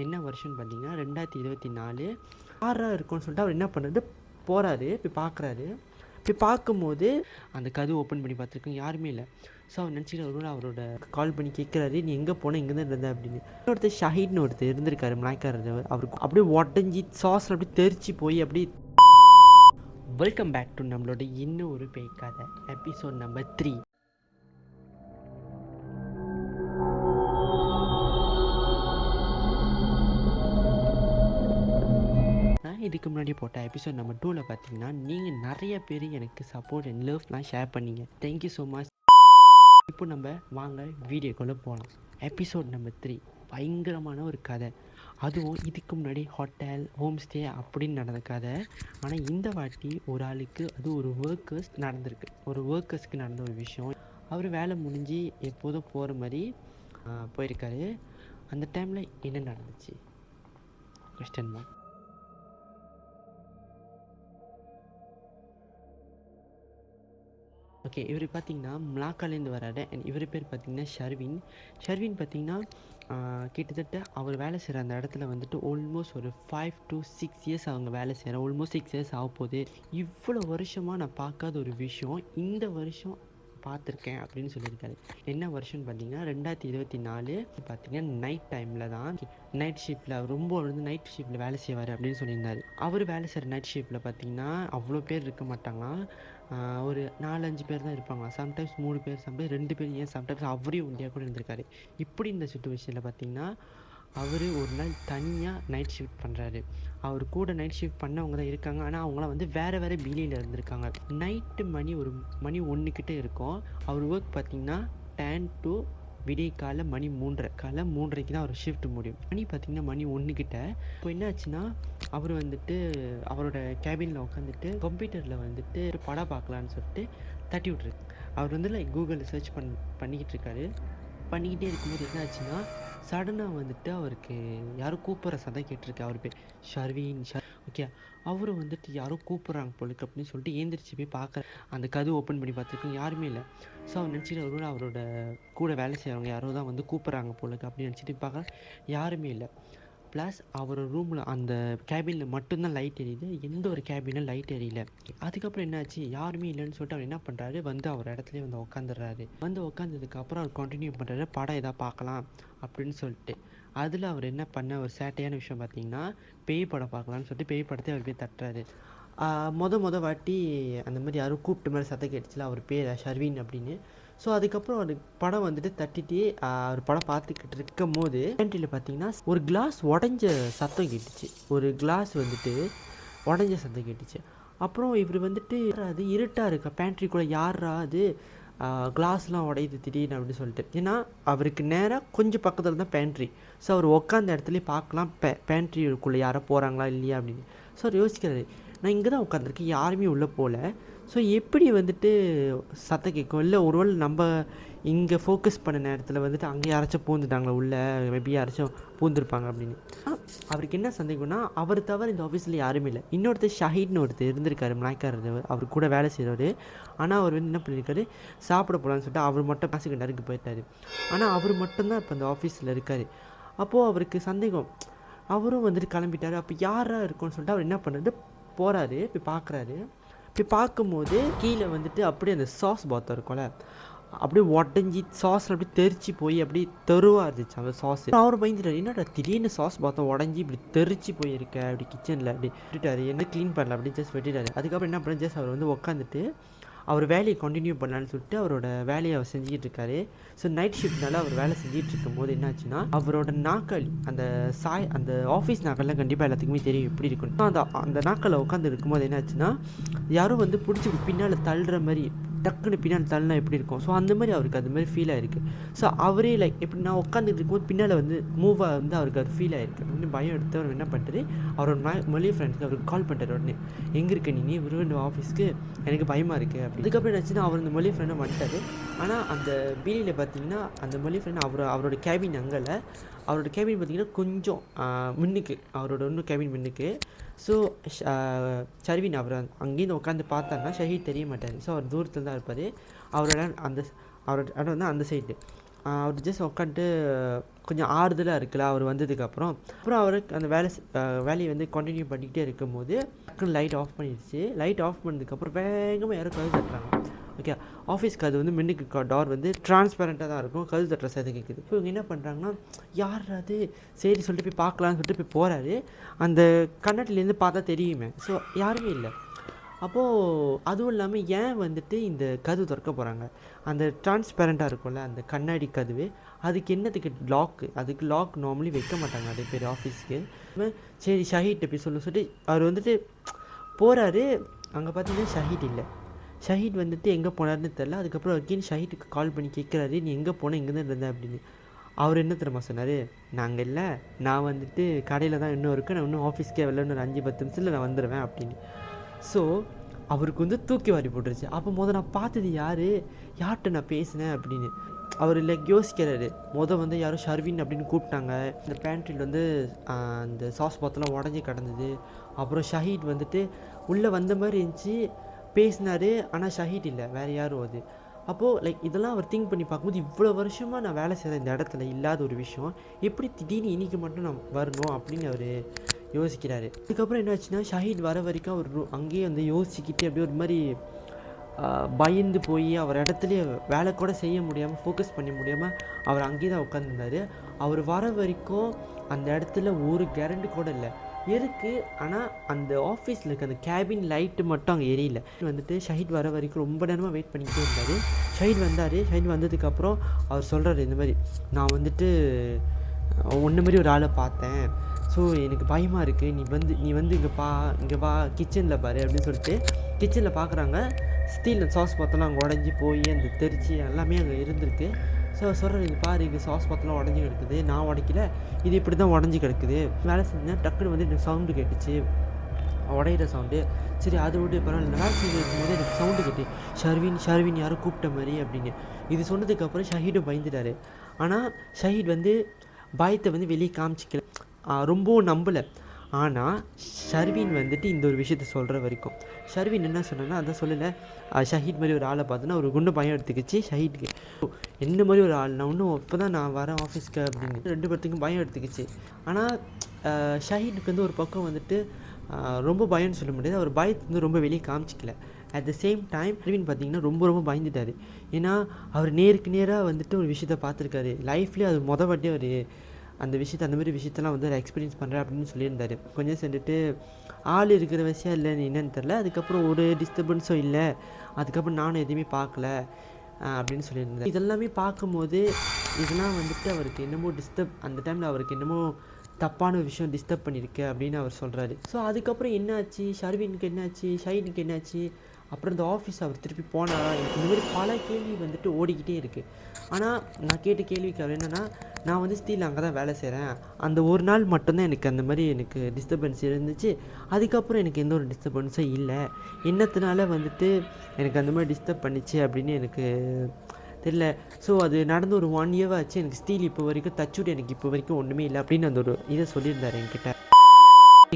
என்ன வருஷம்னு பார்த்தீங்கன்னா 2024 யாராக இருக்கும்னு சொல்லிட்டு அவர் என்ன பண்ணுறது போகிறாரு, போய் பார்க்குறாரு. போய் பார்க்கும்போது அந்த கதவு ஓப்பன் பண்ணி பார்த்துருக்கோம், யாருமே இல்லை. ஸோ அவர் நினச்சிட்டு அவரோட அவரோட கால் பண்ணி கேட்குறாரு, நீ எங்கே போன, எங்கே தான் இருந்த அப்படின்னு. ஒருத்தர் ஷஹீட்னு ஒருத்தர் இருந்திருக்காரு, மலாய்க்காரர். அவருக்கு அப்படியே உடஞ்சி சாஸில் அப்படியே தெரிச்சு போய் அப்படியே. வெல்கம் பேக் டு நம்மளோட இன்னும் ஒரு பேய் கதை எபிசோட் நம்பர் 3. இதுக்கு முன்னாடி போட்ட எபிசோட் நம்பர் 2ல் பார்த்தீங்கன்னா நீங்கள் நிறைய பேர் எனக்கு சப்போர்ட் அண்ட் லவ்லாம் ஷேர் பண்ணீங்க. Thank you so much. இப்போ நம்ம வாங்க வீடியோக்குள்ளே போகலாம். எபிசோட் நம்பர் 3 பயங்கரமான ஒரு கதை. அதுவும் இதுக்கு முன்னாடி ஹோட்டல் ஹோம் ஸ்டே அப்படின்னு நடந்த கதை. ஆனால் இந்த வாட்டி ஒரு ஆளுக்கு, அது ஒரு ஒர்க்கர்ஸ் நடந்திருக்கு. ஒரு ஒர்க்கர்ஸ்க்கு நடந்த ஒரு விஷயம். அவர் வேலை முடிஞ்சு எப்போதும் போகிற மாதிரி போயிருக்காரு. அந்த டைமில் என்ன நடந்துச்சு? Question mark. ஓகே, இவர் பார்த்தீங்கன்னா மலாக்காலேருந்து வராரு. அண்ட் இவர் பேர் பார்த்தீங்கன்னா ஷர்வின் பார்த்தீங்கன்னா கிட்டத்தட்ட அவர் வேலை செய்கிற அந்த இடத்துல வந்துட்டு ஆல்மோஸ்ட் ஒரு 5 to 6 இயர்ஸ் அவங்க வேலை செய்கிறேன். ஆல்மோஸ்ட் 6 இயர்ஸ் ஆக போகுது. இவ்வளோ வருஷமாக நான் பார்க்காத ஒரு விஷயம் இந்த வருஷம் பார்த்துருக்கேன் அப்படின்னு சொல்லியிருக்காரு. என்ன வருஷம்னு பார்த்தீங்கன்னா 2024 பார்த்தீங்கன்னா நைட் டைமில் தான், நைட் ஷிஃப்ட்டில் அவர் ரொம்ப வந்து நைட் ஷிஃப்ட்டில் வேலை செய்வார் அப்படின்னு சொல்லியிருந்தார். அவர் வேலை செய்கிற நைட் ஷிஃப்ட்டில் பார்த்தீங்கன்னா அவ்வளோ பேர் இருக்க மாட்டாங்களாம். ஒரு 4-5 பேர் தான் இருப்பாங்க. சம்டைம்ஸ் 3 பேர், சம்டைம்ஸ் 2 பேர், ஏன் சம்டைம்ஸ் அவரையும் ஒண்டியாக கூட இருந்திருக்காரு. இப்படி இந்த சுச்சுவேஷனில் பார்த்தீங்கன்னா அவர் ஒரு நாள் தனியாக நைட் ஷிஃப்ட் பண்ணுறாரு. அவர் கூட நைட் ஷிஃப்ட் பண்ணவங்க தான் இருக்காங்க. ஆனால் அவங்களாம் வந்து வேறு பிலியில் இருந்திருக்காங்க. நைட்டு மணி 1 கிட்டே இருக்கும். அவர் ஒர்க் பார்த்திங்கன்னா 10 to விடிய காலை மணி 3:30, காலை 3:30க்கு தான் அவர் ஷிஃப்ட் முடியும். மணி பார்த்திங்கன்னா மணி 1 கிட்ட. இப்போ என்ன ஆச்சுன்னா அவர் வந்துட்டு அவரோட கேபினில் உட்காந்துட்டு கம்ப்யூட்டரில் வந்துட்டு படம் பார்க்கலான்னு சொல்லிட்டு தட்டி விட்ருக்கு. அவர் வந்து கூகுளில் சர்ச் பண்ணிக்கிட்டு இருக்காரு. பண்ணிக்கிட்டே இருக்கும்போது என்ன ஆச்சுன்னா சடனாக வந்துட்டு அவருக்கு யாரும் கூப்பிட்ற சத்தம் கேட்டிருக்கு. அவர் பேர் ஷர்வின். ஓகே, அவரும் வந்துட்டு யாரோ கூப்பிட்றாங்க போலுக்கு அப்படின்னு சொல்லிட்டு ஏந்திரிச்சு போய் பார்க்குற. அந்த கதவு ஓப்பன் பண்ணி பார்த்துருக்கோம், யாருமே இல்லை. ஸோ அவர் நினச்சிட்டு அவரோட கூட வேலை செய்கிறவங்க யாரோ தான் வந்து கூப்பிட்றாங்க போலுக்கு அப்படின்னு நினச்சிட்டு பார்க்க, யாருமே இல்லை. ப்ளஸ் அவர் ரூமில் அந்த கேபினில் மட்டும்தான் லைட் எரியுது, எந்த ஒரு கேபினில் லைட் எரியல. அதுக்கப்புறம் என்னாச்சு, யாருமே இல்லைன்னு சொல்லிட்டு அவர் என்ன பண்ணுறாரு, வந்து அவர் இடத்துலேயே வந்து உட்காந்துடுறாரு. வந்து உட்காந்ததுக்கப்புறம் அவர் கண்டினியூ பண்ணுறாரு, படம் எதாவது பார்க்கலாம் அப்படின்னு சொல்லிட்டு. அதில் அவர் என்ன பண்ண ஒரு சேட்டையான விஷயம் பார்த்தீங்கன்னா, பேய் படம் பார்க்கலான்னு சொல்லிட்டு பேய் படத்தை அவர் போய் தட்டுறாரு. மொத வாட்டி அந்த மாதிரி யாரும் கூப்பிட்டு மாதிரி சத்தம் கேட்டுச்சுல, அவர் பேர் ஷர்வின் அப்படின்னு. ஸோ அதுக்கப்புறம் ஒரு படம் வந்துட்டு தட்டிட்டு ஒரு படம் பார்த்துக்கிட்டு இருக்கும் போது பேண்ட்ரியில் பார்த்தீங்கன்னா ஒரு கிளாஸ் உடஞ்ச சத்தம் கேட்டுச்சு. ஒரு கிளாஸ் வந்துட்டு உடஞ்ச சத்தம் கேட்டுச்சு. அப்புறம் இவர் வந்துட்டு அது இருட்டாக இருக்கா பேண்ட்ரிக்குள்ளே, யாரா அது கிளாஸ்லாம் உடையுது திடீர்னு அப்படின்னு சொல்லிட்டு. ஏன்னா அவருக்கு நேராக கொஞ்சம் பக்கத்தில் தான் பேண்ட்ரி. ஸோ அவர் உட்காந்த இடத்துலேயே பார்க்கலாம் பேண்ட்ரிக்குள்ளே யாரோ போகிறாங்களா இல்லையா அப்படின்னு. ஸோ அவர் யோசிக்கிறாரு, நான் இங்கே தான் உட்காந்துருக்கேன், யாருமே உள்ளே போகல. ஸோ எப்படி வந்துட்டு சத்தம் கேட்கும், இல்லை ஒருவேளை நம்ம இங்கே ஃபோக்கஸ் பண்ண நேரத்தில் வந்துட்டு அங்கே யாராச்சும் பூந்துட்டாங்களா உள்ளே, மேபி யாராச்சும் பூந்துருப்பாங்க அப்படின்னு. அவருக்கு என்ன சந்தேகம்னா, அவர் தவிர இந்த ஆஃபீஸில் யாருமே இல்லை. இன்னொருத்தர் ஷஹீட்னு ஒருத்தர் இருந்திருக்காரு, மலாய்க்காரர். அவர் கூட வேலை செய்கிறவர். ஆனால் அவர் வந்து என்ன பண்ணியிருக்காரு, சாப்பிட போகலான்னு சொல்லிட்டு அவர் மட்டும் காசு கண்டருக்கு போயிட்டார். ஆனால் அவர் மட்டும்தான் இப்போ அந்த ஆஃபீஸில் இருக்கார். அப்போது அவருக்கு சந்தேகம், அவரும் வந்துட்டு கிளம்பிட்டார். அப்போ யாராக இருக்கும்னு சொல்லிட்டு அவர் என்ன பண்ணுறது போகிறாரு, போய் பார்க்குறாரு. போய் பார்க்கும்போது கீழே வந்துட்டு அப்படியே அந்த சாஸ் பாத்தம் இருக்கும்ல, அப்படியே உடஞ்சி சாஸில் அப்படியே தெரிச்சு போய் அப்படியே தெருவாக இருந்துச்சு அந்த சாஸ். அவர் பயந்துட்டார், என்னடா திடீர்னு சாஸ் பாத்தம் உடஞ்சி இப்படி தெரிச்சு போயிருக்க அப்படி கிச்சனில் அப்படி விட்டுட்டாரு. என்ன க்ளீன் பண்ணல அப்படி ஜஸ்ட் விட்டுட்டாரு. அதுக்கப்புறம் என்ன பண்ண, ஜஸ்ட் அவர் வந்து உட்காந்துட்டு அவர் வேலையை கண்டினியூ பண்ணலான்னு சொல்லிட்டு அவரோட வேலையை அவர் செஞ்சுக்கிட்டு இருக்காரு. ஸோ நைட் ஷிஃப்ட்னால அவர் வேலை செஞ்சுட்டு இருக்கும்போது என்னாச்சுன்னா, அவரோட நாக்காளி அந்த ஆஃபீஸ் நாக்கள்லாம் கண்டிப்பாக எல்லாத்துக்குமே தெரியும் எப்படி இருக்குன்னு. அந்த நாக்களில் உட்காந்து இருக்கும்போது என்னாச்சுன்னா, யாரும் வந்து பிடிச்சி பின்னால் தள்ளுற மாதிரி, டக்குன்னு பின்னால் தள்ளினா எப்படி இருக்கும், ஸோ அந்த மாதிரி அவருக்கு அது மாதிரி ஃபீல் ஆகிருக்கு. ஸோ அவரே எப்படின்னா உட்காந்துட்டு இருக்கும்போது பின்னால் வந்து மூவாக வந்து அவருக்கு அது ஃபீல் ஆகிருக்கு. அப்படின்னு பயம் எடுத்து அவர் என்ன பண்ணுறது, அவரோட மொழி ஃப்ரெண்ட்ஸ்க்கு அவருக்கு கால் பண்ணுறாரு. உடனே எங்கே இருக்க நீ விருவன் ஆஃபீஸ்க்கு, எனக்கு பயமாக இருக்குது அப்படி. அதுக்கப்புறம் என்னாச்சுன்னா, அவர் அந்த மொழி ஃப்ரெண்டை வந்துட்டார். ஆனால் அந்த பீலியில் பார்த்தீங்கன்னா அந்த மொழி ஃப்ரெண்ட் அவரோட கேபின் அங்கே, அவரோட கேபின் பார்த்திங்கன்னா கொஞ்சம் முன்னுக்கு, அவரோட இன்னும் கேபின் முன்னுக்கு. ஸோ ஷர்வின் அவர் அங்கேருந்து உட்காந்து பார்த்தாருன்னா ஷஹீத் தெரிய மாட்டார். ஸோ அவர் தூரத்தில் தான் இருப்பார். அவரோட இடம் வந்து அந்த சைடு. அவர் ஜஸ்ட் உட்காந்துட்டு கொஞ்சம் ஆறுதலாக இருக்குல்ல அவர் வந்ததுக்கப்புறம். அப்புறம் அவருக்கு அந்த வேலையை வந்து கண்டினியூ பண்ணிக்கிட்டே இருக்கும்போது டக்குன்னு லைட் ஆஃப் பண்ணிடுச்சு. லைட் ஆஃப் பண்ணதுக்கப்புறம் வேகமாக யாரும் கதவு தட்டுறாங்க. ஓகே, ஆஃபீஸ்க்கு அது வந்து மின்னுக்கு டோர் வந்து டிரான்ஸ்பரண்ட்டாக தான் இருக்கும், கதவு தட்டுற சதி கேட்குது. இப்போ இவங்க என்ன பண்ணுறாங்கன்னா, யார் அது சரி சொல்லிட்டு போய் பார்க்கலான்னு சொல்லிட்டு போய் போகிறாரு. அந்த கண்ணாடியிலேருந்து பார்த்தா தெரியுமே, ஸோ யாருமே இல்லை. அப்போது அதுவும் இல்லாமல் ஏன் வந்துட்டு இந்த கதவு திறக்க போகிறாங்க, அந்த டிரான்ஸ்பேரண்ட்டாக இருக்கும்ல அந்த கண்ணாடி கதவு, அதுக்கு என்னத்துக்கு லாக்கு, அதுக்கு லாக் நார்மலி வைக்க மாட்டாங்க நிறைய பேர் ஆஃபீஸ்க்கு. சரி ஷஹீட் போய் சொல்லிட்டு அவர் வந்துட்டு போகிறாரு. அங்கே பார்த்தீங்கன்னா ஷஹீட் இல்லை. ஷஹீட் வந்துட்டு எங்கே போனார்னு தெரில. அதுக்கப்புறம் அகெயின் ஷஹீட்டுக்கு கால் பண்ணி கேட்குறாரு, நீ எங்கே போன, எங்கே தான் இருந்தேன் அப்படின்னு. அவர் என்ன தெரியுமா சொன்னார், நாங்கள் இல்லை, நான் வந்துட்டு கடையில் தான் இன்னும் இருக்கேன், நான் இன்னும் ஆஃபீஸ்க்கே வரல, இன்னும் 5-10 நிமிஷத்தில் நான் வந்துடுவேன் அப்படின்னு. ஸோ அவருக்கு வந்து தூக்கி வாரி போட்டுருச்சு. அப்போ நான் பார்த்தது யார்கிட்ட நான் பேசினேன் அப்படின்னு அவர் யோசிக்கிறாரு. வந்து யாரும் ஷர்வின் அப்படின்னு கூப்பிட்டாங்க. இந்த பேண்ட்ரியில் வந்து அந்த சாஸ் பாத்தெல்லாம் உடஞ்சி கிடந்தது. அப்புறம் ஷஹீட் வந்துட்டு உள்ளே வந்த மாதிரி இருந்துச்சு, பேசினார். ஆனால் ஷஹீட் இல்லை, வேறு யாரும் அது. அப்போது இதெல்லாம் அவர் திங்க் பண்ணி பார்க்கும்போது, இவ்வளோ வருஷமாக நான் வேலை செய்கிற இந்த இடத்துல இல்லாத ஒரு விஷயம் எப்படி திடீர்னு இன்றைக்கி மட்டும் நான் வரணும் அப்படின்னு அவர் யோசிக்கிறாரு. அதுக்கப்புறம் என்ன ஆச்சுன்னா, ஷஹீட் வர வரைக்கும் அவர் அங்கேயே வந்து யோசிச்சுக்கிட்டு அப்படியே ஒரு மாதிரி பயந்து போய் அவர் இடத்துலையே வேலை கூட செய்ய முடியாமல், ஃபோக்கஸ் பண்ண முடியாமல் அவர் அங்கேயே தான் உட்காந்துருந்தார். அவர் வர வரைக்கும் அந்த இடத்துல ஒரு கேரண்டி கூட இல்லை இருக்குது. ஆனால் அந்த ஆஃபீஸில் இருக்க அந்த கேபின் லைட்டு மட்டும் அங்கே எரியல. வந்துட்டு ஷஹீட் வர வரைக்கும் ரொம்ப நேரமாக வெயிட் பண்ணிக்கிட்டே இருந்தார். ஷஹீட் வந்தார். ஷஹீட் வந்ததுக்கப்புறம் அவர் சொல்கிறாரு, இந்த மாதிரி நான் வந்துட்டு ஒன்று மாதிரி ஒரு ஆளை பார்த்தேன், ஸோ எனக்கு பயமாக இருக்குது, நீ வந்து இங்கே வா கிச்சனில் பாரு அப்படின்னு சொல்லிட்டு கிச்சனில் பார்க்குறாங்க. ஸ்டீல் சாஸ் பாத்தெல்லாம் அங்கே உடஞ்சி போய் அந்த தெரிச்சு எல்லாமே அங்கே இருந்திருக்கு. ஸோ சொல்கிறேன், இது பாரு, இங்கே சாஸ் பாத்தெல்லாம் உடஞ்சி கிடக்குது, நான் உடைக்கல, இது இப்படி தான் உடஞ்சி கிடக்குது. வேலை செஞ்சேன், டக்குன்னு வந்து எனக்கு சவுண்டு கேட்டுச்சு, உடையிற சவுண்டு. சரி அதை விட்டு பரவாயில்ல, வேலை செஞ்சு இருக்கும்போது எனக்கு சவுண்டு கேட்டு ஷர்வின் யாரும் கூப்பிட்ட மாதிரி அப்படின்னு. இது சொன்னதுக்கப்புறம் ஷஹீடும் பயந்துட்டார். ஆனால் ஷஹீட் வந்து பயத்தை வந்து வெளியே காமிச்சிக்கல, ரொம்பவும் நம்பலை. ஆனால் ஷர்வின் வந்துட்டு இந்த ஒரு விஷயத்த சொல்கிற வரைக்கும் ஷர்வின் என்ன சொன்னா, அதான் சொல்லலை, ஷஹீட் மாதிரி ஒரு ஆளை பார்த்தோன்னா ஒரு குண்டு பயம் எடுத்துக்கிச்சு ஷஹீட்க்கு. என்ன மாதிரி ஒரு ஆள், நான் இன்னும் இப்போ தான் நான் வரேன் ஆஃபீஸ்க்கு அப்படின்னு 2 பேர்த்துக்கும் பயம் எடுத்துக்கிச்சு. ஆனால் ஷஹீட்டுக்கு வந்து ஒரு பக்கம் வந்துட்டு ரொம்ப பயம்னு சொல்ல முடியாது, அவர் பயத்தை வந்து ரொம்ப வெளியே காமிச்சிக்கல. At the same time Sharvin பார்த்திங்கன்னா ரொம்ப பயந்துட்டார். ஏன்னா அவர் நேருக்கு நேராக வந்துட்டு ஒரு விஷயத்த பார்த்துருக்காரு லைஃப்லேயே, அது வாட்டி அவர் அந்த அந்த மாதிரி விஷயத்தெல்லாம் வந்து எக்ஸ்பீரியன்ஸ் பண்ணுறேன் அப்படின்னு சொல்லியிருந்தார். கொஞ்சம் சென்றுட்டு ஆள் இருக்கிற விஷயம் இல்லை என்னன்னு தெரில. அதுக்கப்புறம் ஒரு டிஸ்டர்பன்ஸும் இல்லை, அதுக்கப்புறம் நானும் எதுவுமே பார்க்கல அப்படின்னு சொல்லியிருந்தேன். இதெல்லாமே பார்க்கும்போது இதெல்லாம் வந்துட்டு அவருக்கு என்னமோ அந்த டைமில் அவருக்கு என்னமோ தப்பான விஷயம் டிஸ்டர்ப் பண்ணியிருக்கு அப்படின்னு அவர் சொல்கிறாரு. ஸோ அதுக்கப்புறம் என்னாச்சு, ஷர்வினுக்கு என்னாச்சு, ஷஹீனுக்கு என்னாச்சு, அப்புறம் இந்த ஆஃபீஸ் அவர் திருப்பி போனாரா, எனக்கு இந்த மாதிரி பல கேள்வி வந்துட்டு ஓடிக்கிட்டே இருக்குது. ஆனால் நான் கேட்ட கேள்விக்கு அவர் என்னென்னா, நான் வந்து ஸ்டீல் அங்கே தான் வேலை செய்கிறேன், அந்த ஒரு நாள் மட்டும்தான் எனக்கு அந்த மாதிரி எனக்கு டிஸ்டர்பன்ஸ் இருந்துச்சு, அதுக்கப்புறம் எனக்கு எந்த ஒரு டிஸ்டர்பன்ஸும் இல்லை, என்னத்தினால வந்துட்டு எனக்கு அந்த மாதிரி டிஸ்டர்ப் பண்ணிச்சு அப்படின்னு எனக்கு தெரியல. ஸோ அது நடந்து ஒரு 1 இயர் ஆச்சு, எனக்கு ஸ்டீல் இப்போ வரைக்கும் தச்சுட்டு எனக்கு இப்போ வரைக்கும் ஒன்றுமே இல்லை அப்படின்னு அந்த ஒரு இதை சொல்லியிருந்தார் என்கிட்ட.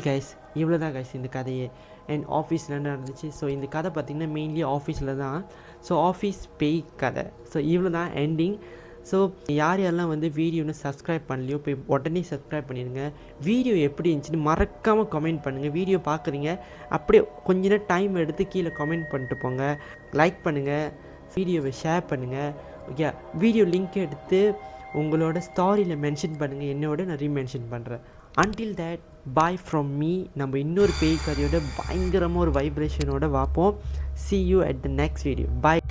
கைஸ் இவ்வளோ தான் கைஸ் இந்த கதையே. அண்ட் ஆஃபீஸில் என்ன நடந்துச்சு. ஸோ இந்த கதை பார்த்திங்கன்னா மெயின்லி ஆஃபீஸில் தான். ஸோ ஆஃபீஸ் பேய் கதை. ஸோ இவ்வளோ தான் எண்டிங். ஸோ யாரெல்லாம் வந்து வீடியோன்னு சப்ஸ்கிரைப் பண்ணலையோ போய் உடனே சப்ஸ்கிரைப் பண்ணிடுங்க. வீடியோ எப்படி இருந்துச்சுன்னு மறக்காமல் கமெண்ட் பண்ணுங்கள். வீடியோ பார்க்குறீங்க அப்படியே கொஞ்ச நேரம் டைம் எடுத்து கீழே கமெண்ட் பண்ணிட்டு போங்க, லைக் பண்ணுங்கள், வீடியோவை ஷேர் பண்ணுங்கள். ஓகே, வீடியோ லிங்க் எடுத்து உங்களோட ஸ்டாரியில் மென்ஷன் பண்ணுங்கள், என்னோட நான் ரீமென்ஷன் பண்ணுறேன். Until that, bye from me. நம்ம இன்னொரு பேய் கதையோட பயங்கரமாக ஒரு வைப்ரேஷனோட பார்ப்போம். See you at the next video. Bye.